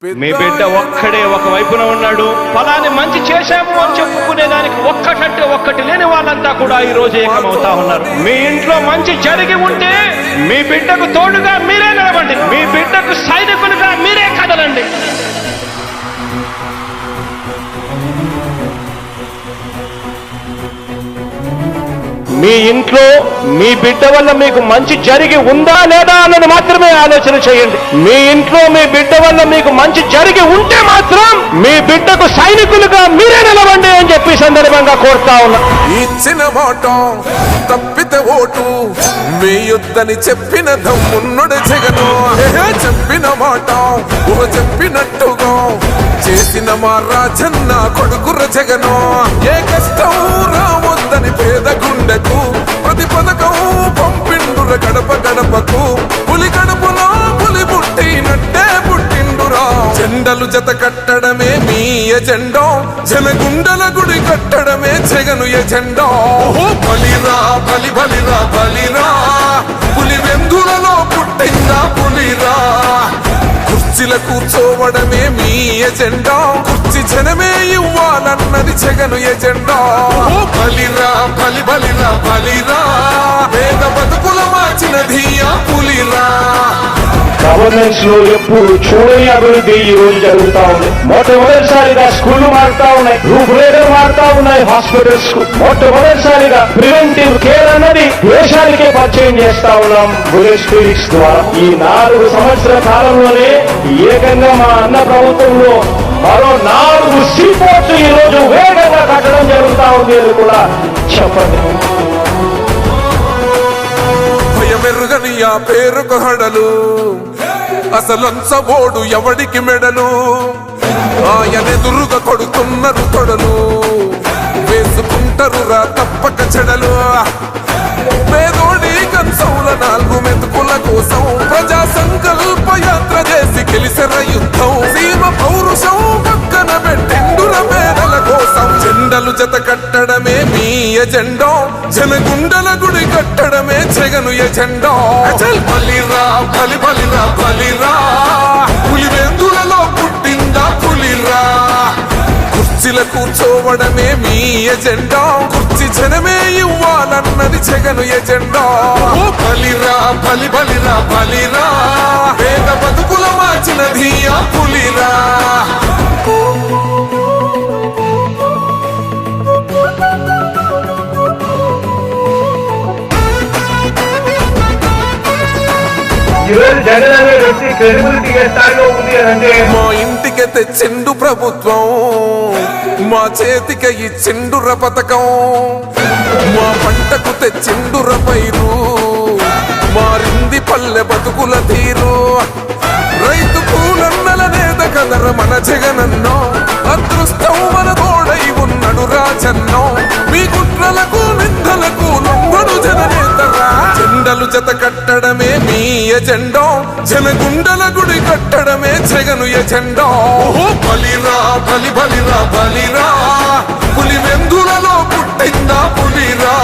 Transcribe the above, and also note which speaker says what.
Speaker 1: మీ బిడ్డ ఒక్కడే ఒక వైపున ఉన్నాడు. ఫలాన్ని మంచి చేశాము అని చెప్పుకునేదానికి ఒక్కటంటే ఒక్కటి లేని వాళ్ళంతా కూడా ఈ రోజు ఏకమవుతా ఉన్నారు. మీ ఇంట్లో మంచి జరిగి ఉంటే మీ బిడ్డకు తోడుగా మీరే నిలబండి. మీ బిడ్డకు సైనికులుగా మీరే కదలండి. మీ ఇంట్లో మీ బిడ్డ వల్ల మీకు మంచి జరిగి ఉందా లేదా అన్నది మాత్రమే ఆలోచన చేయండి. మీ ఇంట్లో మీ బిడ్డ వల్ల మీకు మంచి జరిగి ఉంటే మాత్రం మీ బిడ్డకు సైనికులుగా మీరే నిలవండి అని చెప్పి సందర్భంగా కోరుతా ఉన్నా.
Speaker 2: ఇచ్చిన మాట తప్పితే ఓటు వేయొద్దని చెప్పిన దమ్మున్నడు జగను. చెప్పిన మాట చెప్పినట్టుగా చేసిన మా రాజన్న కొడుకుర జగను. ఏ కష్టం రావద్దని పేద గుండెకు ప్రతి పథకం పంపిండుర గడప గడపకు. పులి గడపలో పులి పుట్టినట్టే పుట్టిండురా. జెండలు జత కట్టడమే మీ ఎజెండా, జనగుండల గుడి కట్టడమే జగను ఎజెండా. బలిరా బలి బలిరా బలిరా, పులి వెందులలో పుట్టిందా పులిరా. కుర్చీల కూర్చోవడమే మీ ఎజెండా, కుర్చీ జనమే ఇవ్వాలన్నది జగను ఎజెండా. బలిరా బలి బలిరా బలిరా, పేద బతుకుల మార్చినది ఆ పులిరా.
Speaker 1: గవర్నెన్స్ లో ఎప్పుడు చూడని అభివృద్ధి ఈ రోజు జరుగుతా ఉంది. మొట్టమొదటిసారిగా స్కూళ్లు మారుతా ఉన్నాయి, రూపురేఖలు మారుతా ఉన్నాయి. హాస్పిటల్స్ కు మొట్టమొదటిసారిగా ప్రివెంటివ్ కేర్ అన్నది దేశానికే పరిచయం చేస్తా ఉన్నాం బుల్లెట్ క్లినిక్స్ ద్వారా. ఈ 4 సంవత్సరాల కాలంలోనే ఏకంగా మా అన్న ప్రభుత్వంలో మరో 4 సీపోర్ట్స్ ఈ రోజు వేగంగా కట్టడం జరుగుతా ఉంది అని కూడా చెప్పండి.
Speaker 2: భయమెరుగని ఆ పేరుకు హడలు, అసలంచబోడు ఎవడికి మెడలు. ఆయనెదురుగా కొడుతున్నారు తొడలు, వేసుకుంటారు రా తప్పక చెడలు. పేదోడి కంచౌల 4 మెతుకుల కోసం ప్రజా సంకల్ప యాత్ర చేసి గెలిసిన యుద్ధం. సీమ పౌరుషం పక్కన పెట్టిండుర పేదల కోసం. జెండలు జత కట్టడమే మీ ఎజెండా, జనగుండల గుడి కట్టడమే జగను ఎజెండా. బలిరా బలి బలిరా బలిరా, పులి వెందులలో పుట్టిందా పులిరా. కుర్చీల కూర్చోవడమే మీ ఎజెండా, కుర్చీ జనమే ఇవ్వాలన్నది జగను ఎజెండా. బలిరా బలి బలిరా బలిరా, పేద బతుకుల మార్చినది ఆ పులిరా.
Speaker 1: జగన్ అనే వ్యక్తి క్రెడిబిలిటీ ఏ స్థాయిలో ఉంది అంటే
Speaker 2: మా ఇంటికి తెచ్చిండు ప్రభుత్వం, మా చేతికి ఇచ్చిండుర పథకం. మా పంటకు తెచ్చిండుర పైరు, మారింది పల్లె బతుకుల తీరు. రైతు కూలన్నల నేత కదర మన జగనన్నో, అదృష్టం మన తోడై ఉన్నడు రాజన్నో. మీ కుట్రలకు నిందలకు లొంగడు జననేతరా. జెండలు జత కట్టడమే మీ ఎజెండా, జనగుండల గుడి కట్టడమే జగను ఎజెండా. బలిరా బలి బలిరా బలిరా, పులి వెందులలో పుట్టిందా పులిరా.